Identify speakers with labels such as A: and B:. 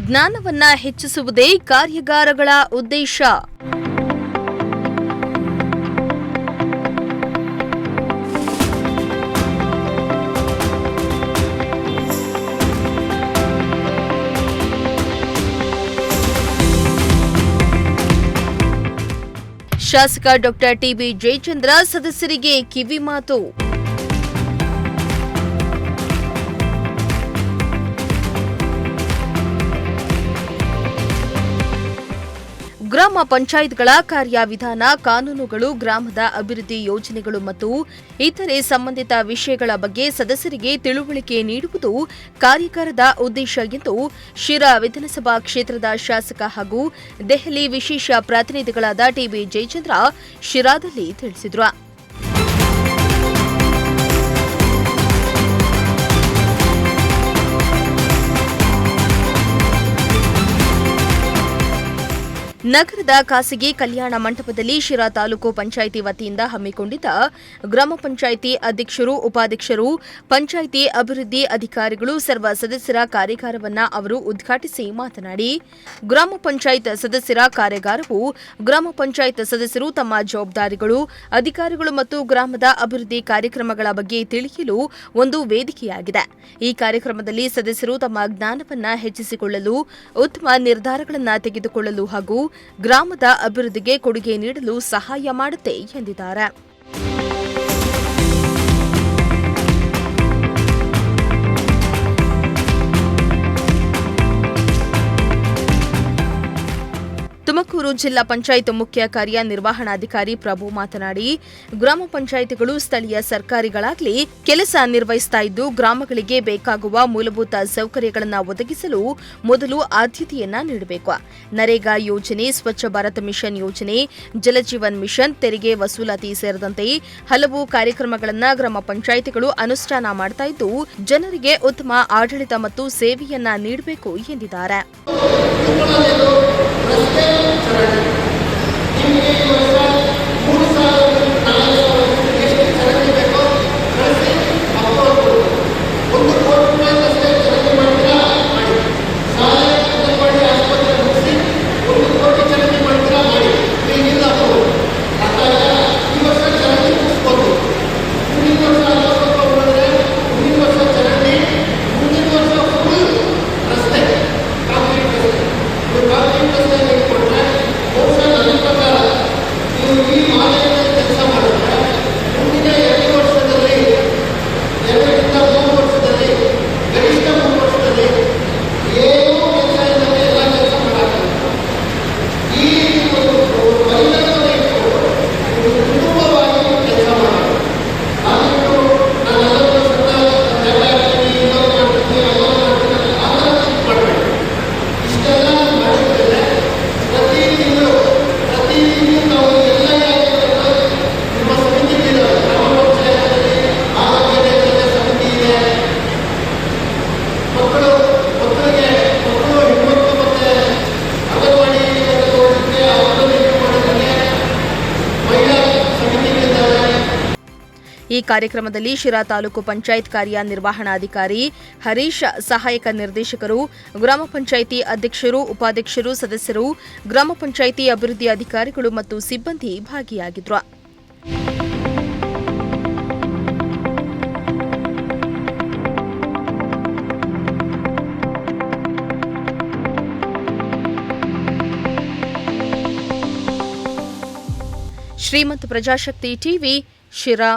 A: ಜ್ಞಾನವನ್ನ ಹೆಚ್ಚಿಸುವುದೇ ಕಾರ್ಯಾಗಾರಗಳ ಉದ್ದೇಶ. ಶಾಸಕ ಡಾ ಟಿಬಿ ಜಯಚಂದ್ರ ಸದಸ್ಯರಿಗೆ ಕಿವಿಮಾತು. ಗ್ರಾಮ ಪಂಚಾಯತ್ಗಳ ಕಾರ್ಯವಿಧಾನ, ಕಾನೂನುಗಳು, ಗ್ರಾಮದ ಅಭಿವೃದ್ಧಿ ಯೋಜನೆಗಳು ಮತ್ತು ಇತರೆ ಸಂಬಂಧಿತ ವಿಷಯಗಳ ಬಗ್ಗೆ ಸದಸ್ಯರಿಗೆ ತಿಳುವಳಿಕೆ ನೀಡುವುದು ಕಾರ್ಯಾಗಾರದ ಉದ್ದೇಶ ಎಂದು ಶಿರಾ ವಿಧಾನಸಭಾ ಕ್ಷೇತ್ರದ ಶಾಸಕ ಹಾಗೂ ದೆಹಲಿ ವಿಶೇಷ ಪ್ರತಿನಿಧಿಗಳಾದ ಟಿಬಿ ಜಯಚಂದ್ರ ಶಿರಾದಲ್ಲಿ ತಿಳಿಸಿದರು. ನಗರದ ಖಾಸಗಿ ಕಲ್ಯಾಣ ಮಂಟಪದಲ್ಲಿ ಶಿರಾ ತಾಲೂಕು ಪಂಚಾಯಿತಿ ವತಿಯಿಂದ ಹಮ್ಮಿಕೊಂಡಿದ್ದ ಗ್ರಾಮ ಪಂಚಾಯಿತಿ ಅಧ್ಯಕ್ಷರು, ಉಪಾಧ್ಯಕ್ಷರು, ಪಂಚಾಯಿತಿ ಅಭಿವೃದ್ಧಿ ಅಧಿಕಾರಿಗಳು, ಸರ್ವ ಸದಸ್ಯರ ಕಾರ್ಯಾಗಾರವನ್ನು ಅವರು ಉದ್ಘಾಟಿಸಿ ಮಾತನಾಡಿ, ಗ್ರಾಮ ಪಂಚಾಯತ್ ಸದಸ್ಯರ ಕಾರ್ಯಾಗಾರವು ಗ್ರಾಮ ಪಂಚಾಯತ್ ಸದಸ್ಯರು ತಮ್ಮ ಜವಾಬ್ದಾರಿಗಳು, ಅಧಿಕಾರಿಗಳು ಮತ್ತು ಗ್ರಾಮದ ಅಭಿವೃದ್ಧಿ ಕಾರ್ಯಕ್ರಮಗಳ ಬಗ್ಗೆ ತಿಳಿಯಲು ಒಂದು ವೇದಿಕೆಯಾಗಿದೆ. ಈ ಕಾರ್ಯಕ್ರಮದಲ್ಲಿ ಸದಸ್ಯರು ತಮ್ಮ ಜ್ಞಾನವನ್ನು ಹೆಚ್ಚಿಸಿಕೊಳ್ಳಲು, ಉತ್ತಮ ನಿರ್ಧಾರಗಳನ್ನು ತೆಗೆದುಕೊಳ್ಳಲು ಹಾಗೂ ಗ್ರಾಮದ ಅಭಿವೃದ್ಧಿಗೆ ಕೊಡುಗೆ ನೀಡಲು ಸಹಾಯ ಮಾಡುತ್ತೆ ಎಂದಿದ್ದಾರೆ. ತುಮಕೂರು ಜಿಲ್ಲಾ ಪಂಚಾಯತ್ ಮುಖ್ಯ ಕಾರ್ಯನಿರ್ವಹಣಾಧಿಕಾರಿ ಪ್ರಭು ಮಾತನಾಡಿ, ಗ್ರಾಮ ಪಂಚಾಯಿತಿಗಳು ಸ್ಥಳೀಯ ಸರ್ಕಾರಿಗಳಾಗಲಿ ಕೆಲಸ ನಿರ್ವಹಿಸ್ತಾ ಇದ್ದು ಗ್ರಾಮಗಳಿಗೆ ಬೇಕಾಗುವ ಮೂಲಭೂತ ಸೌಕರ್ಯಗಳನ್ನು ಒದಗಿಸಲು ಮೊದಲು ಆದ್ಯತೆಯನ್ನ ನೀಡಬೇಕು. ನರೇಗಾ ಯೋಜನೆ, ಸ್ವಚ್ಛ ಭಾರತ್ ಮಿಷನ್ ಯೋಜನೆ, ಜಲಜೀವನ್ ಮಿಷನ್, ತೆರಿಗೆ ವಸೂಲಾತಿ ಸೇರಿದಂತೆ ಹಲವು ಕಾರ್ಯಕ್ರಮಗಳನ್ನು ಗ್ರಾಮ ಪಂಚಾಯಿತಿಗಳು ಅನುಷ್ಠಾನ ಮಾಡ್ತಾ ಇದ್ದು ಜನರಿಗೆ ಉತ್ತಮ ಆಡಳಿತ ಮತ್ತು ಸೇವೆಯನ್ನ ನೀಡಬೇಕು ಎಂದಿದ್ದಾರೆ. ಈ ಕಾರ್ಯಕ್ರಮದಲ್ಲಿ ಶಿರಾ ತಾಲೂಕು ಪಂಚಾಯತ್ ಕಾರ್ಯನಿರ್ವಹಣಾಧಿಕಾರಿ ಹರೀಶ್, ಸಹಾಯಕ ನಿರ್ದೇಶಕರು, ಗ್ರಾಮ ಪಂಚಾಯಿತಿ ಅಧ್ಯಕ್ಷರು, ಉಪಾಧ್ಯಕ್ಷರು, ಸದಸ್ಯರು, ಗ್ರಾಮ ಪಂಚಾಯಿತಿ ಅಭಿವೃದ್ಧಿ ಅಧಿಕಾರಿಗಳು ಮತ್ತು ಸಿಬ್ಬಂದಿ ಭಾಗಿಯಾಗಿದ್ದರು. ಶ್ರೀಮಂತ ಪ್ರಜಾಶಕ್ತಿ ಟಿವಿ, ಶಿರಾ.